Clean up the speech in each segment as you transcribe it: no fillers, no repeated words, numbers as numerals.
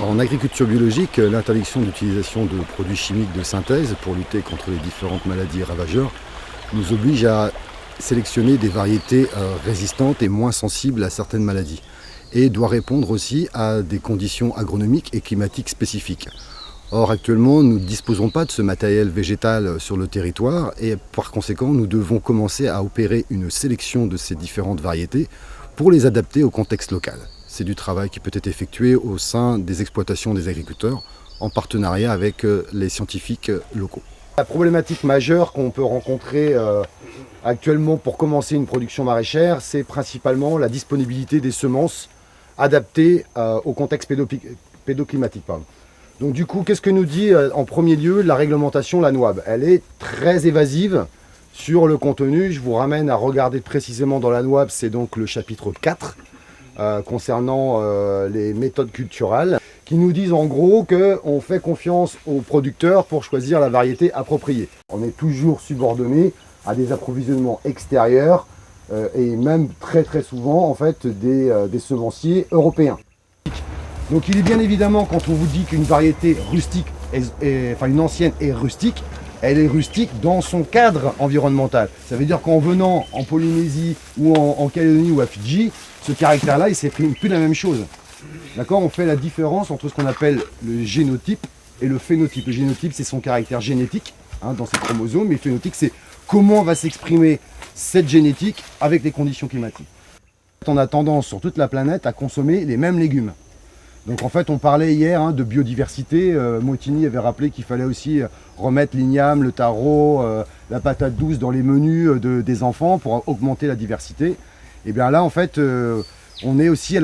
En agriculture biologique, l'interdiction d'utilisation de produits chimiques de synthèse pour lutter contre les différentes maladies ravageurs nous oblige à sélectionner des variétés résistantes et moins sensibles à certaines maladies et doit répondre aussi à des conditions agronomiques et climatiques spécifiques. Or actuellement nous ne disposons pas de ce matériel végétal sur le territoire et par conséquent nous devons commencer à opérer une sélection de ces différentes variétés pour les adapter au contexte local. C'est du travail qui peut être effectué au sein des exploitations des agriculteurs en partenariat avec les scientifiques locaux. La problématique majeure qu'on peut rencontrer actuellement pour commencer une production maraîchère, c'est principalement la disponibilité des semences adaptées au contexte pédoclimatique. Donc du coup, qu'est-ce que nous dit en premier lieu la réglementation, la NOAB? Elle est très évasive sur le contenu. Je vous ramène à regarder précisément dans la NOAB, c'est donc le chapitre 4 concernant les méthodes culturales, qui nous disent en gros qu'on fait confiance aux producteurs pour choisir la variété appropriée. On est toujours subordonné à des approvisionnements extérieurs et même très souvent en fait des semenciers européens. Donc il est bien évidemment, quand on vous dit qu'une variété rustique, enfin une ancienne est rustique, elle est rustique dans son cadre environnemental. Ça veut dire qu'en venant en Polynésie ou en Calédonie ou à Fidji, ce caractère-là, il ne s'exprime plus la même chose. D'accord? On fait la différence entre ce qu'on appelle le génotype et le phénotype. Le génotype, c'est son caractère génétique dans ses chromosomes, et le phénotype, c'est comment va s'exprimer cette génétique avec les conditions climatiques. On a tendance sur toute la planète à consommer les mêmes légumes. Donc en fait, on parlait hier de biodiversité. Motini avait rappelé qu'il fallait aussi remettre l'igname, le taro, la patate douce dans les menus des enfants pour augmenter la diversité. Et bien là, en fait, on est aussi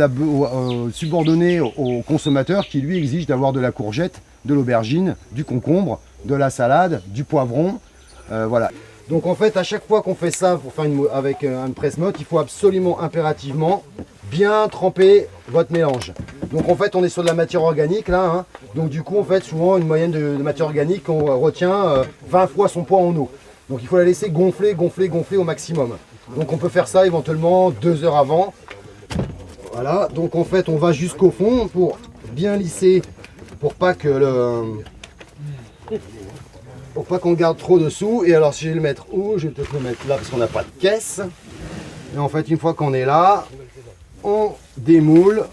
subordonné au consommateur qui lui exige d'avoir de la courgette, de l'aubergine, du concombre, de la salade, du poivron. Voilà. Donc en fait, à chaque fois qu'on fait ça pour faire avec un presse-motte, il faut absolument, impérativement, bien tremper votre mélange. Donc en fait, on est sur de la matière organique là. Donc du coup, en fait, souvent une moyenne de matière organique, on retient 20 fois son poids en eau. Donc il faut la laisser gonfler au maximum. Donc on peut faire ça éventuellement 2 heures avant. Voilà, donc en fait, on va jusqu'au fond pour bien lisser, pour pas qu'on garde trop dessous. Et alors si je vais le mettre où? Je vais peut-être le mettre là parce qu'on n'a pas de caisse. Et en fait, une fois qu'on est là, on démoule.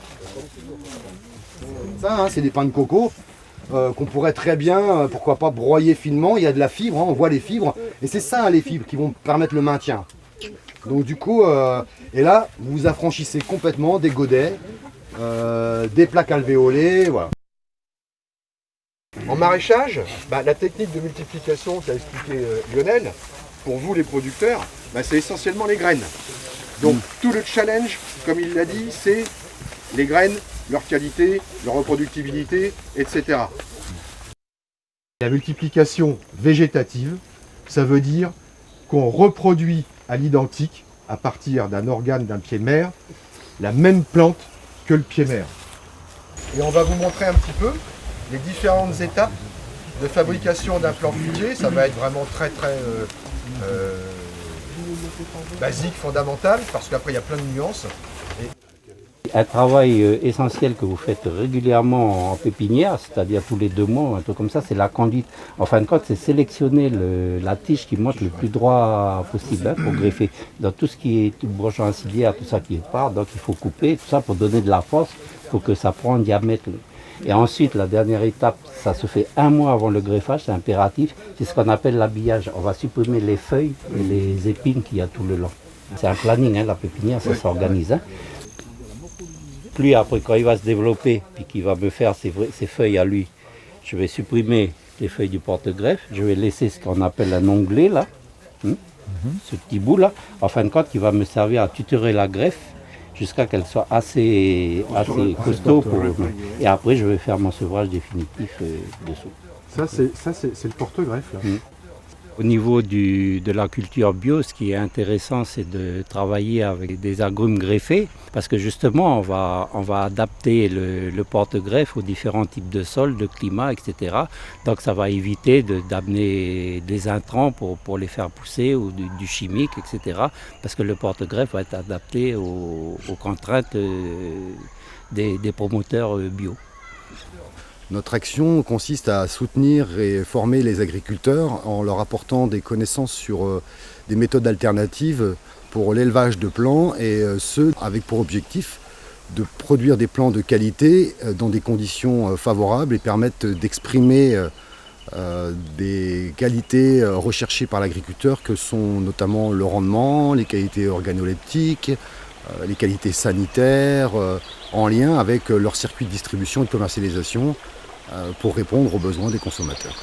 Ça, c'est des pains de coco qu'on pourrait très bien, pourquoi pas, broyer finement. Il y a de la fibre, on voit les fibres. Et c'est ça, les fibres, qui vont permettre le maintien. Donc du coup, et là, vous vous affranchissez complètement des godets, des plaques alvéolées, voilà. En maraîchage, la technique de multiplication qu'a expliqué Lionel, pour vous les producteurs, c'est essentiellement les graines. Donc tout le challenge, comme il l'a dit, c'est les graines, leur qualité, leur reproductibilité, etc. La multiplication végétative, ça veut dire qu'on reproduit à l'identique, à partir d'un organe d'un pied-mère, la même plante que le pied-mère. Et on va vous montrer un petit peu les différentes étapes de fabrication d'un plant futier. Ça va être vraiment très basique, fondamental, parce qu'après il y a plein de nuances. Un travail essentiel que vous faites régulièrement en pépinière, c'est-à-dire tous les 2 mois, un truc comme ça, c'est la conduite. En fin de compte, c'est sélectionner la tige qui monte le plus droit possible pour greffer. Dans tout ce qui est branchant ancillaire, tout ça qui part, donc il faut couper, tout ça pour donner de la force, pour que ça prenne en diamètre. Et ensuite, la dernière étape, ça se fait 1 mois avant le greffage, c'est impératif, c'est ce qu'on appelle l'habillage. On va supprimer les feuilles et les épines qu'il y a tout le long. C'est un planning, la pépinière, ça s'organise. Lui, après, quand il va se développer, puis qu'il va me faire ses feuilles à lui, je vais supprimer les feuilles du porte-greffe, je vais laisser ce qu'on appelle un onglet, là, ce petit bout là, en fin de compte, qui va me servir à tutorer la greffe jusqu'à qu'elle soit assez costaud. Et après, je vais faire mon sevrage définitif dessous. Ça, c'est le porte-greffe, là. Au niveau de la culture bio, ce qui est intéressant, c'est de travailler avec des agrumes greffés, parce que justement, on va adapter le porte-greffe aux différents types de sols, de climat, etc. Donc ça va éviter d'amener des intrants pour les faire pousser, ou du chimique, etc. Parce que le porte-greffe va être adapté aux contraintes des promoteurs bio. Notre action consiste à soutenir et former les agriculteurs en leur apportant des connaissances sur des méthodes alternatives pour l'élevage de plants et ce, avec pour objectif de produire des plants de qualité dans des conditions favorables et permettre d'exprimer des qualités recherchées par l'agriculteur que sont notamment le rendement, les qualités organoleptiques, les qualités sanitaires en lien avec leur circuit de distribution et de commercialisation pour répondre aux besoins des consommateurs.